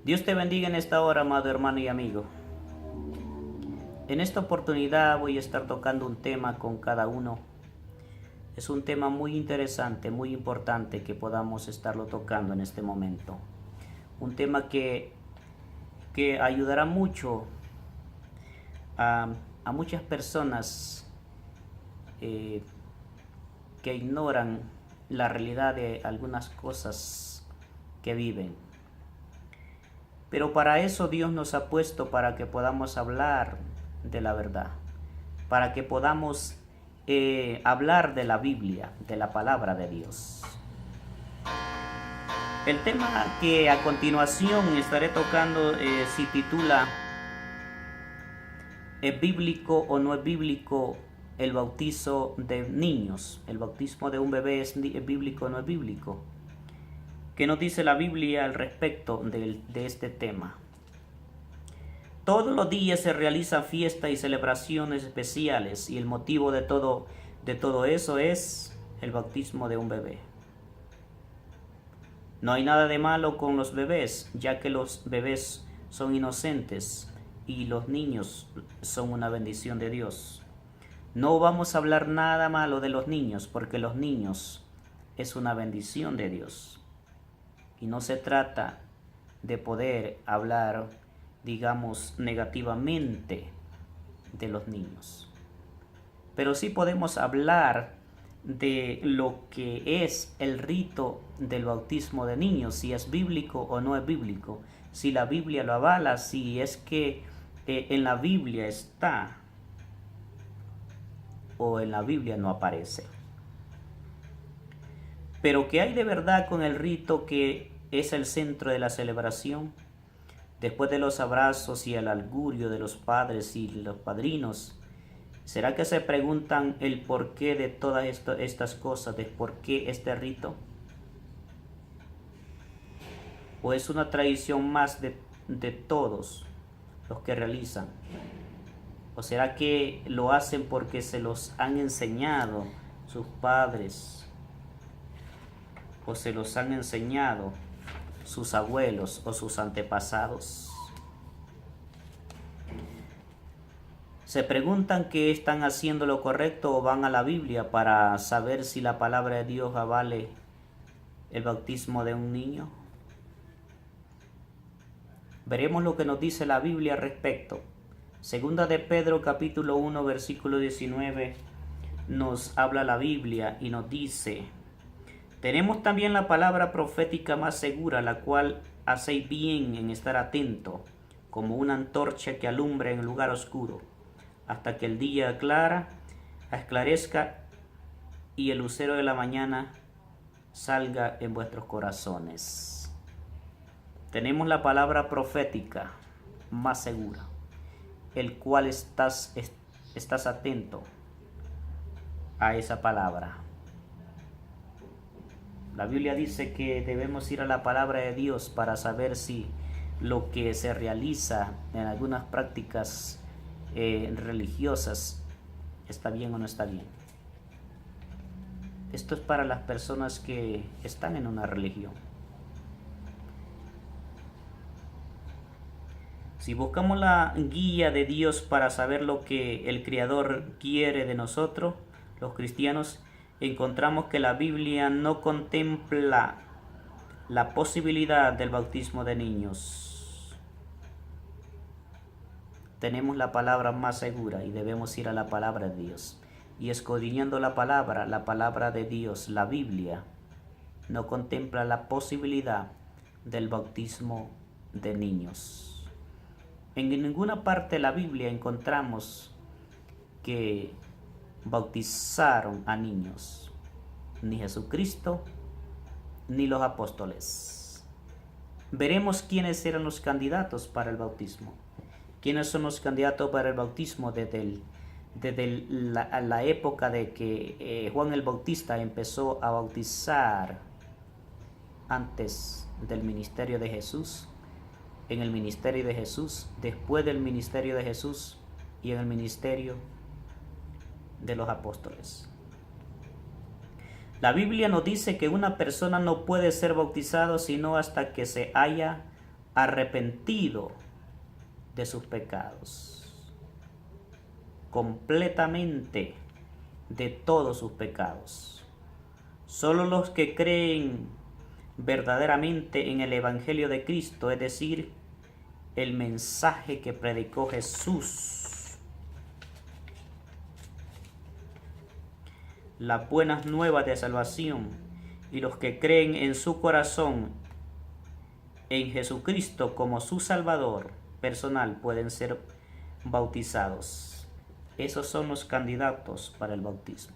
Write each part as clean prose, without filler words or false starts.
Dios te bendiga en esta hora, amado hermano y amigo. En esta oportunidad voy a estar tocando un tema con cada uno. Es un tema muy interesante, muy importante que podamos estarlo tocando en este momento. Un tema que ayudará mucho a muchas personas que ignoran la realidad de algunas cosas que viven. Pero para eso Dios nos ha puesto, para que podamos hablar de la verdad, para que podamos hablar de la Biblia, de la palabra de Dios. El tema que a continuación estaré tocando se titula ¿es bíblico o no es bíblico el bautizo de niños? ¿El bautismo de un bebé es bíblico o no es bíblico? ¿Qué nos dice la Biblia al respecto de este tema? Todos los días se realizan fiestas y celebraciones especiales y el motivo de todo eso es el bautismo de un bebé. No hay nada de malo con los bebés, ya que los bebés son inocentes y los niños son una bendición de Dios. No vamos a hablar nada malo de los niños, porque los niños es una bendición de Dios. Y no se trata de poder hablar, digamos, negativamente de los niños. Pero sí podemos hablar de lo que es el rito del bautismo de niños, si es bíblico o no es bíblico, si la Biblia lo avala, si es que en la Biblia está o en la Biblia no aparece. Pero ¿qué hay de verdad con el rito que es el centro de la celebración? Después de los abrazos y el augurio de los padres y los padrinos, ¿será que se preguntan el porqué de todas estas cosas, de por qué este rito? ¿O es una tradición más de todos los que realizan? ¿O será que lo hacen porque se los han enseñado sus padres? ¿O se los han enseñado sus abuelos o sus antepasados? Se preguntan que están haciendo lo correcto o van a la Biblia para saber si la palabra de Dios avale el bautismo de un niño. Veremos lo que nos dice la Biblia al respecto. Segunda de Pedro capítulo 1 versículo 19 nos habla la Biblia y nos dice: tenemos también la palabra profética más segura, la cual hacéis bien en estar atento, como una antorcha que alumbra en lugar oscuro, hasta que el día esclarezca y el lucero de la mañana salga en vuestros corazones. Tenemos la palabra profética más segura, el cual estás atento a esa palabra. La Biblia dice que debemos ir a la palabra de Dios para saber si lo que se realiza en algunas prácticas religiosas está bien o no está bien. Esto es para las personas que están en una religión. Si buscamos la guía de Dios para saber lo que el Creador quiere de nosotros, los cristianos, encontramos que la Biblia no contempla la posibilidad del bautismo de niños. Tenemos la palabra más segura y debemos ir a la palabra de Dios. Y escudriñando la palabra de Dios, la Biblia, no contempla la posibilidad del bautismo de niños. En ninguna parte de la Biblia encontramos que bautizaron a niños, ni Jesucristo ni los apóstoles. Veremos quiénes eran los candidatos para el bautismo. ¿Quiénes son los candidatos para el bautismo desde la época de que Juan el Bautista empezó a bautizar antes del ministerio de Jesús, en el ministerio de Jesús, después del ministerio de Jesús y en el ministerio de los apóstoles? La Biblia nos dice que una persona no puede ser bautizado sino hasta que se haya arrepentido de sus pecados, completamente de todos sus pecados. Solo los que creen verdaderamente en el Evangelio de Cristo, es decir, el mensaje que predicó Jesús, las buenas nuevas de salvación, y los que creen en su corazón en Jesucristo como su Salvador personal pueden ser bautizados. Esos son los candidatos para el bautismo.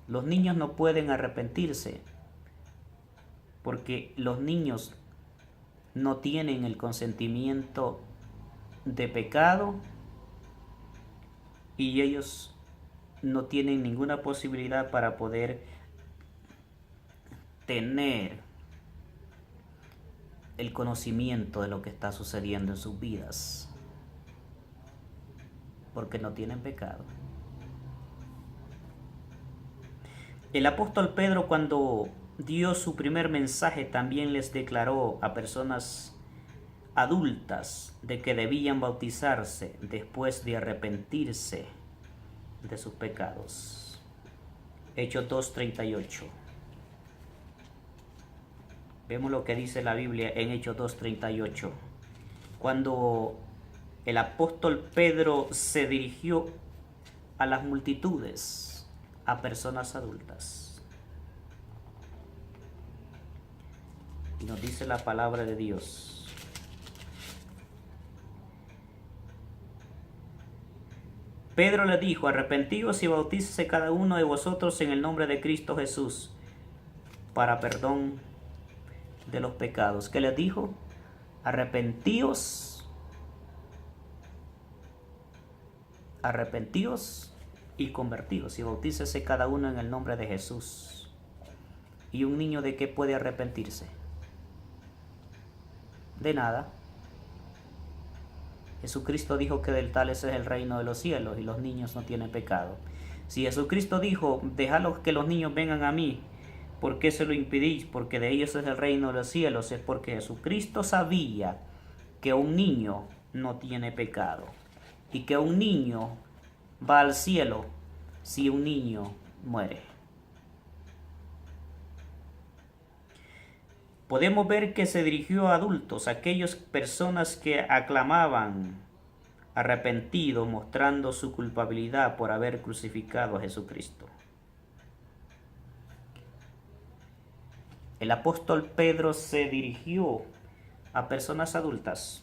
Los niños no pueden arrepentirse porque los niños no tienen el consentimiento de pecado y ellos no tienen ninguna posibilidad para poder tener el conocimiento de lo que está sucediendo en sus vidas, porque no tienen pecado. El apóstol Pedro, cuando dio su primer mensaje, también les declaró a personas adultas de que debían bautizarse después de arrepentirse de sus pecados. Hechos 2:38. Vemos lo que dice la Biblia en Hechos 2:38. Cuando el apóstol Pedro se dirigió a las multitudes, a personas adultas. Y nos dice la palabra de Dios. Pedro le dijo: arrepentíos y bautícese cada uno de vosotros en el nombre de Cristo Jesús para perdón de los pecados. ¿Qué les dijo? Arrepentíos y convertíos y bautícese cada uno en el nombre de Jesús. ¿Y un niño de qué puede arrepentirse? De nada. Jesucristo dijo que del tal es el reino de los cielos y los niños no tienen pecado. Si Jesucristo dijo: dejad que los niños vengan a mí, ¿por qué se lo impedís? Porque de ellos es el reino de los cielos. Es porque Jesucristo sabía que un niño no tiene pecado y que un niño va al cielo si un niño muere. Podemos ver que se dirigió a adultos, aquellas personas que aclamaban arrepentidos, mostrando su culpabilidad por haber crucificado a Jesucristo. El apóstol Pedro se dirigió a personas adultas,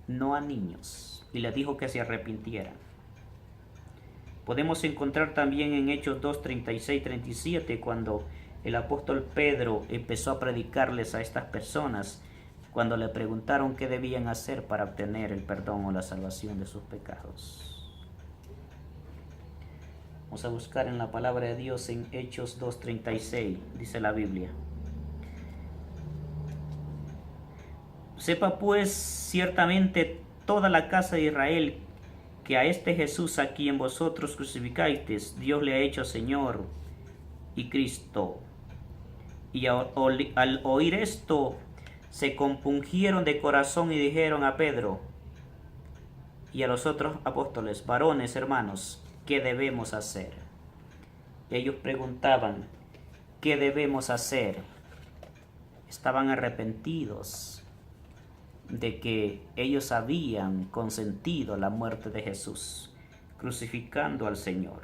no a niños, y les dijo que se arrepintieran. Podemos encontrar también en Hechos 2:36-37, cuando el apóstol Pedro empezó a predicarles a estas personas, cuando le preguntaron qué debían hacer para obtener el perdón o la salvación de sus pecados. Vamos a buscar en la palabra de Dios en Hechos 2:36, dice la Biblia. Sepa pues ciertamente toda la casa de Israel que a este Jesús a quien vosotros crucificáis, Dios le ha hecho Señor y Cristo. Y al oír esto, se compungieron de corazón y dijeron a Pedro y a los otros apóstoles: varones, hermanos, ¿qué debemos hacer? Ellos preguntaban: ¿qué debemos hacer? Estaban arrepentidos de que ellos habían consentido la muerte de Jesús, crucificando al Señor.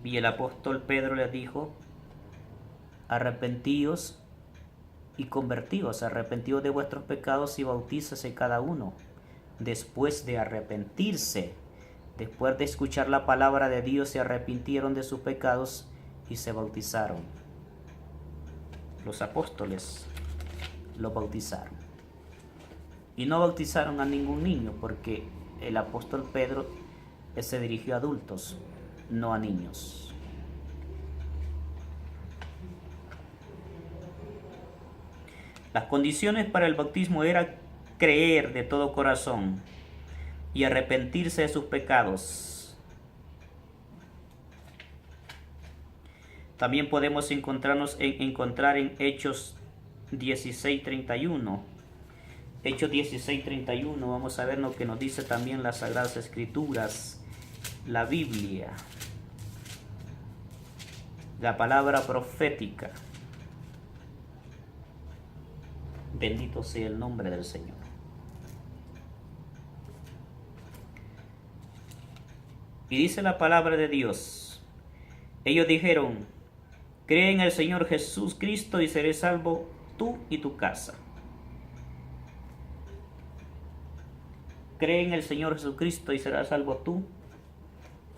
Y el apóstol Pedro les dijo: arrepentíos y convertíos, arrepentíos de vuestros pecados y bautícese cada uno. Después de arrepentirse, después de escuchar la palabra de Dios, se arrepintieron de sus pecados y se bautizaron. Los apóstoles lo bautizaron. Y no bautizaron a ningún niño, porque el apóstol Pedro se dirigió a adultos, no a niños. Las condiciones para el bautismo era creer de todo corazón y arrepentirse de sus pecados. También podemos encontrar en Hechos 16:31. Hechos 16:31, vamos a ver lo que nos dice también las Sagradas Escrituras, la Biblia, la palabra profética. Bendito sea el nombre del Señor. Y dice la palabra de Dios, ellos dijeron, cree en el Señor Jesús Cristo y seré salvo tú y tu casa. Cree en el Señor Jesucristo y serás salvo tú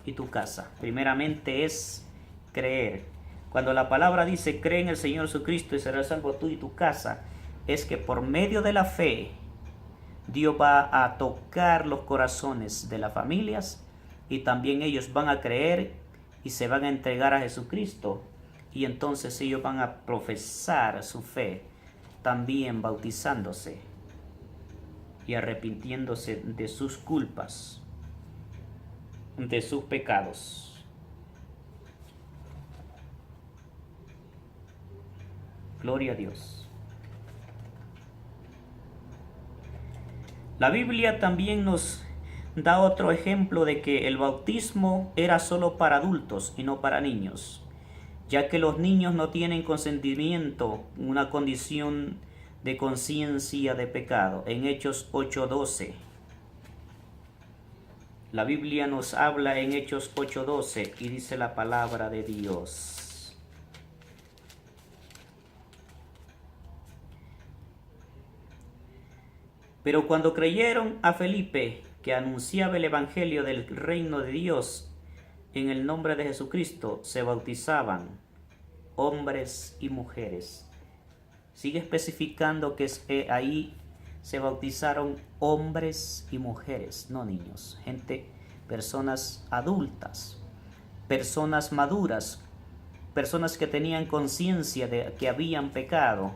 y tu casa. Primeramente es creer. Cuando la palabra dice cree en el Señor Jesucristo y serás salvo tú y tu casa, es que por medio de la fe Dios va a tocar los corazones de las familias y también ellos van a creer y se van a entregar a Jesucristo, y entonces ellos van a profesar su fe, también bautizándose y arrepintiéndose de sus culpas, de sus pecados. Gloria a Dios. La Biblia también nos da otro ejemplo de que el bautismo era solo para adultos y no para niños, ya que los niños no tienen consentimiento, una condición de conciencia de pecado. En Hechos 8:12, la Biblia nos habla en Hechos 8:12 y dice la palabra de Dios. Pero cuando creyeron a Felipe, que anunciaba el evangelio del reino de Dios en el nombre de Jesucristo, se bautizaban hombres y mujeres. Sigue especificando que ahí se bautizaron hombres y mujeres, no niños, personas adultas, personas maduras, personas que tenían conciencia de que habían pecado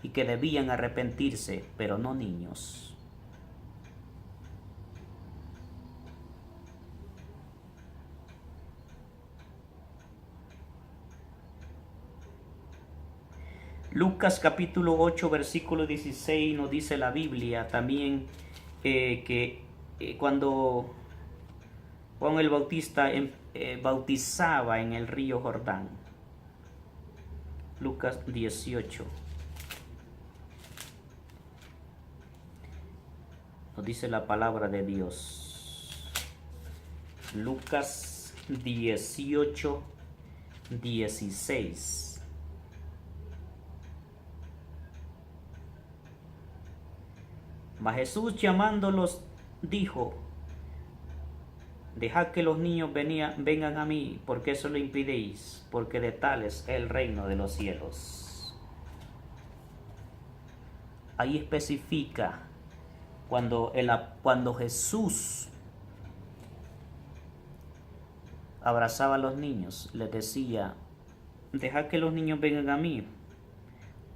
y que debían arrepentirse, pero no niños. Lucas capítulo 8 versículo 16 nos dice la Biblia también que cuando Juan el Bautista bautizaba en el río Jordán. Lucas 18 nos dice la palabra de Dios. Lucas 18, 16. Mas Jesús llamándolos dijo, dejad que los niños vengan a mí, porque eso lo impidéis, porque de tales es el reino de los cielos. Ahí especifica cuando Jesús abrazaba a los niños, les decía, dejad que los niños vengan a mí,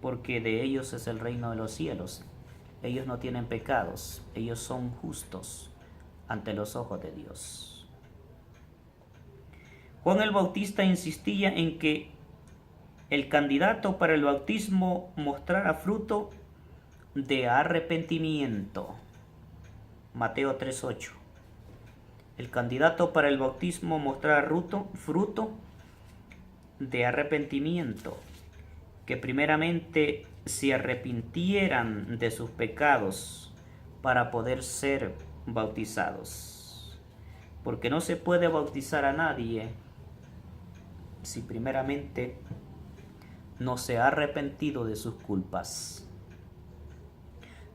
porque de ellos es el reino de los cielos. Ellos no tienen pecados, ellos son justos ante los ojos de Dios. Juan el Bautista insistía en que el candidato para el bautismo mostrara fruto de arrepentimiento. Mateo 3:8. El candidato para el bautismo mostrara fruto de arrepentimiento, que primeramente se arrepintieran de sus pecados para poder ser bautizados. Porque no se puede bautizar a nadie si primeramente no se ha arrepentido de sus culpas,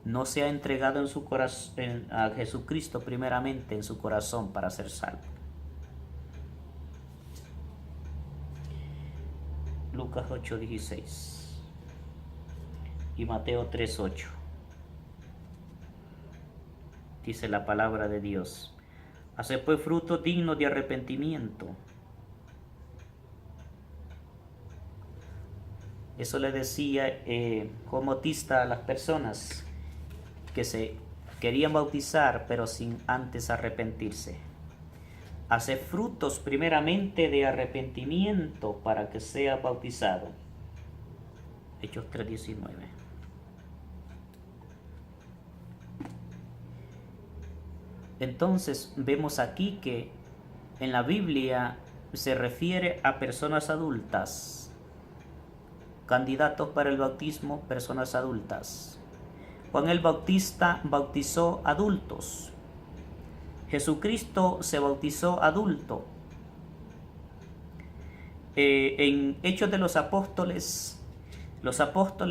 no se ha entregado en su corazón a Jesucristo primeramente en su corazón para ser salvo. Lucas 8:16 y Mateo 3:8 dice la palabra de Dios. Hace pues fruto digno de arrepentimiento. Eso le decía Juan Bautista a las personas que se querían bautizar pero sin antes arrepentirse. hace frutos primeramente de arrepentimiento para que sea bautizado. Hechos 3:19. Entonces vemos aquí que en la Biblia se refiere a personas adultas, candidatos para el bautismo, personas adultas. Juan el Bautista bautizó adultos. Jesucristo se bautizó adulto. En Hechos de los apóstoles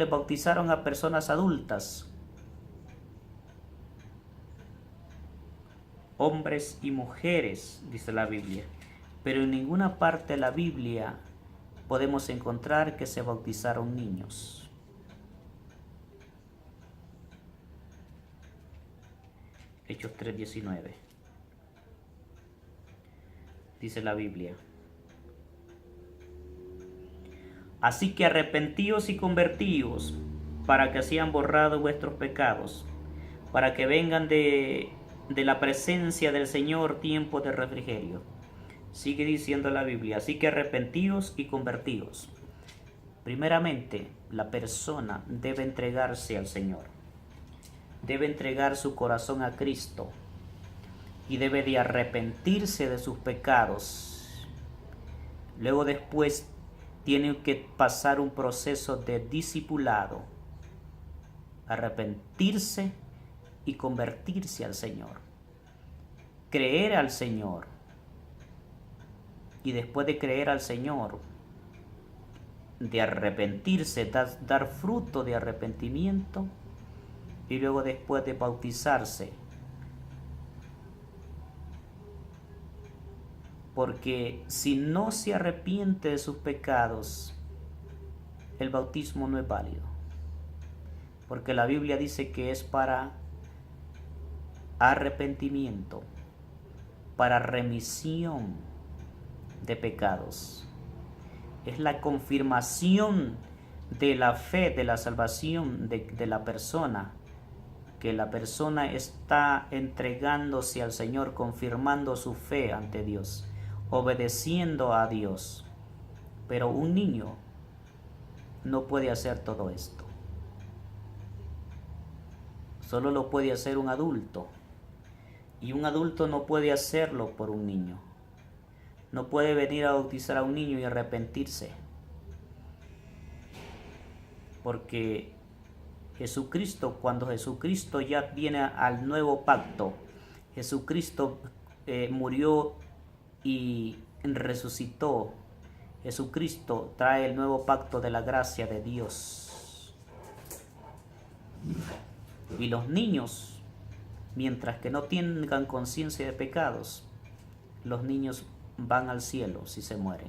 bautizaron a personas adultas, hombres y mujeres, dice la Biblia. Pero en ninguna parte de la Biblia podemos encontrar que se bautizaron niños. Hechos 3:19. Dice la Biblia: así que arrepentíos y convertíos, para que sean borrados vuestros pecados, para que vengan de la presencia del Señor tiempo de refrigerio. Sigue diciendo la Biblia: así que arrepentíos y convertíos. Primeramente, la persona debe entregarse al Señor, debe entregar su corazón a Cristo y debe de arrepentirse de sus pecados. Luego después tiene que pasar un proceso de discipulado, arrepentirse y convertirse al Señor, creer al Señor, y después de creer al Señor, de arrepentirse, dar fruto de arrepentimiento, y luego después de bautizarse. Porque si no se arrepiente de sus pecados, el bautismo no es válido. Porque la Biblia dice que es para arrepentimiento, para remisión de pecados. Es la confirmación de la fe, de la salvación de la persona, que la persona está entregándose al Señor, confirmando su fe ante Dios, obedeciendo a Dios. Pero un niño no puede hacer todo esto. Solo lo puede hacer un adulto. Y un adulto no puede hacerlo por un niño. No puede venir a bautizar a un niño y arrepentirse. Porque Jesucristo, cuando Jesucristo ya viene al nuevo pacto, Jesucristo murió y resucitó. Jesucristo trae el nuevo pacto de la gracia de Dios. Y los niños, mientras que no tengan conciencia de pecados, los niños van al cielo si se mueren.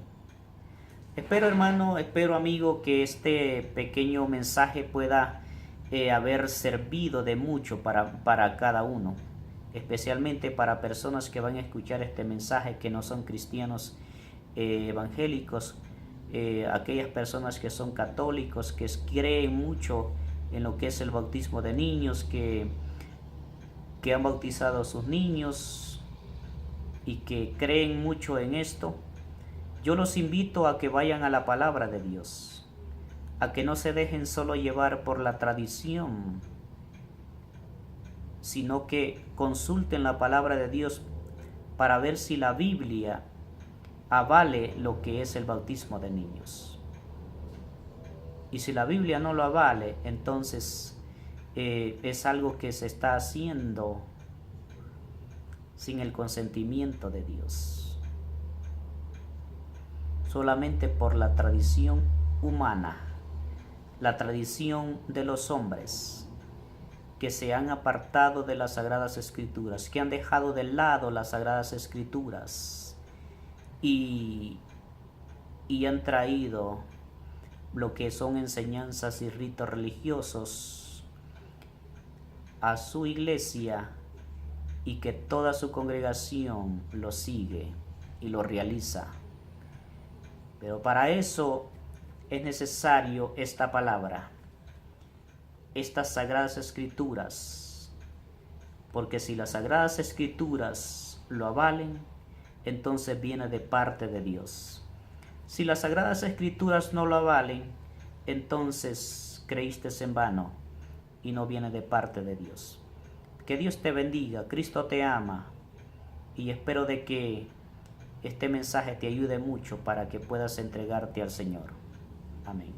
Espero, hermano, espero, amigo, que este pequeño mensaje pueda haber servido de mucho para cada uno, especialmente para personas que van a escuchar este mensaje que no son cristianos evangélicos, aquellas personas que son católicos, que creen mucho en lo que es el bautismo de niños, que han bautizado a sus niños y que creen mucho en esto. Yo los invito a que vayan a la palabra de Dios, a que no se dejen solo llevar por la tradición, sino que consulten la palabra de Dios para ver si la Biblia avale lo que es el bautismo de niños. Y si la Biblia no lo avale, entonces es algo que se está haciendo sin el consentimiento de Dios, solamente por la tradición humana, la tradición de los hombres que se han apartado de las Sagradas Escrituras, que han dejado de lado las Sagradas Escrituras y han traído lo que son enseñanzas y ritos religiosos a su iglesia, y que toda su congregación lo sigue y lo realiza. Pero para eso es necesario esta palabra, estas Sagradas Escrituras, porque si las Sagradas Escrituras lo avalen, entonces viene de parte de Dios. Si las Sagradas Escrituras no lo avalen, entonces creíste en vano y no viene de parte de Dios. Que Dios te bendiga, Cristo te ama y espero de que este mensaje te ayude mucho para que puedas entregarte al Señor. Amén.